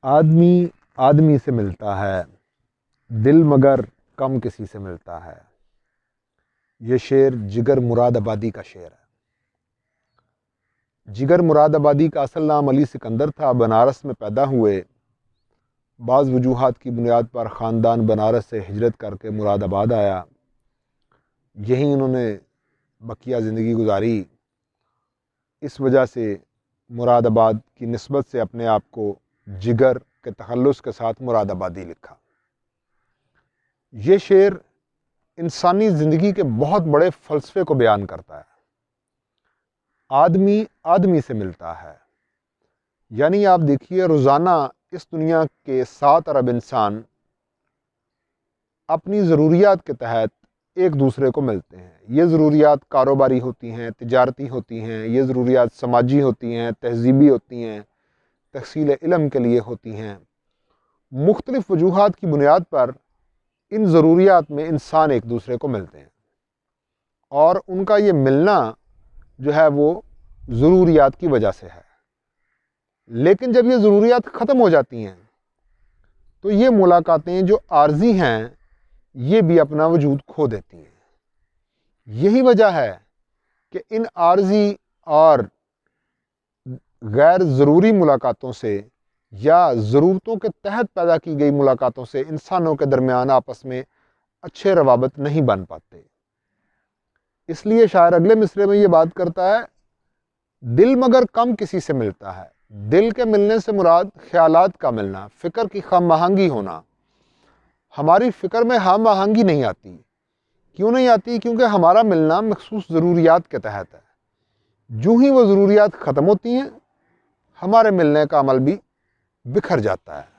آدمی آدمی سے ملتا ہے، دل مگر کم کسی سے ملتا ہے۔ یہ شعر جگر مراد آبادی کا شعر ہے۔ جگر مراد آبادی کا اصل نام علی سکندر تھا۔ بنارس میں پیدا ہوئے۔ بعض وجوہات کی بنیاد پر خاندان بنارس سے ہجرت کر کے مراد آباد آیا۔ یہیں انہوں نے بقیہ زندگی گزاری۔ اس وجہ سے مراد آباد کی نسبت سے اپنے آپ کو جگر کے تخلص کے ساتھ مراد آبادی لکھا۔ یہ شعر انسانی زندگی کے بہت بڑے فلسفے کو بیان کرتا ہے۔ آدمی آدمی سے ملتا ہے، یعنی آپ دیکھیے روزانہ اس دنیا کے 7 ارب انسان اپنی ضروریات کے تحت ایک دوسرے کو ملتے ہیں۔ یہ ضروریات کاروباری ہوتی ہیں، تجارتی ہوتی ہیں، یہ ضروریات سماجی ہوتی ہیں، تہذیبی ہوتی ہیں، تحصیل علم کے لیے ہوتی ہیں۔ مختلف وجوہات کی بنیاد پر ان ضروریات میں انسان ایک دوسرے کو ملتے ہیں، اور ان کا یہ ملنا جو ہے وہ ضروریات کی وجہ سے ہے۔ لیکن جب یہ ضروریات ختم ہو جاتی ہیں تو یہ ملاقاتیں جو عارضی ہیں یہ بھی اپنا وجود کھو دیتی ہیں۔ یہی وجہ ہے کہ ان عارضی اور غیر ضروری ملاقاتوں سے یا ضرورتوں کے تحت پیدا کی گئی ملاقاتوں سے انسانوں کے درمیان آپس میں اچھے روابط نہیں بن پاتے۔ اس لیے شاعر اگلے مصرعے میں یہ بات کرتا ہے، دل مگر کم کسی سے ملتا ہے۔ دل کے ملنے سے مراد خیالات کا ملنا، فکر کی ہم آہنگی ہونا۔ ہماری فکر میں ہم آہنگی نہیں آتی۔ کیوں نہیں آتی؟ کیونکہ ہمارا ملنا مخصوص ضروریات کے تحت ہے۔ جو ہی وہ ضروریات ختم ہوتی ہیں ہمارے ملنے کا عمل بھی بکھر جاتا ہے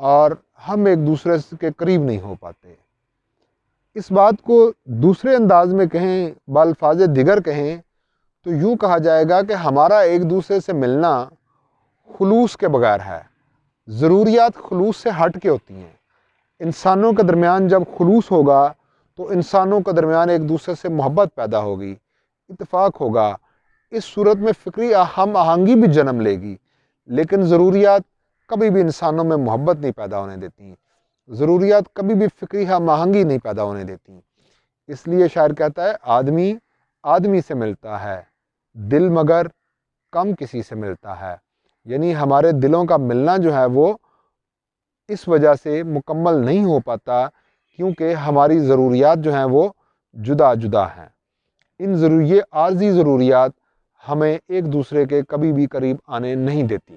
اور ہم ایک دوسرے کے قریب نہیں ہو پاتے۔ اس بات کو دوسرے انداز میں کہیں، بالفاظ دیگر کہیں تو یوں کہا جائے گا کہ ہمارا ایک دوسرے سے ملنا خلوص کے بغیر ہے۔ ضروریات خلوص سے ہٹ کے ہوتی ہیں۔ انسانوں کے درمیان جب خلوص ہوگا تو انسانوں کے درمیان ایک دوسرے سے محبت پیدا ہوگی، اتفاق ہوگا۔ اس صورت میں فکری ہم آہنگی بھی جنم لے گی، لیکن ضروریات کبھی بھی انسانوں میں محبت نہیں پیدا ہونے دیتی، ضروریات کبھی بھی فکری ہم آہنگی نہیں پیدا ہونے دیتی۔ اس لیے شاعر کہتا ہے، آدمی آدمی سے ملتا ہے، دل مگر کم کسی سے ملتا ہے۔ یعنی ہمارے دلوں کا ملنا جو ہے وہ اس وجہ سے مکمل نہیں ہو پاتا کیونکہ ہماری ضروریات جو ہیں وہ جدا جدا ہیں۔ یہ عارضی ضروریات ہمیں ایک دوسرے کے کبھی بھی قریب آنے نہیں دیتی۔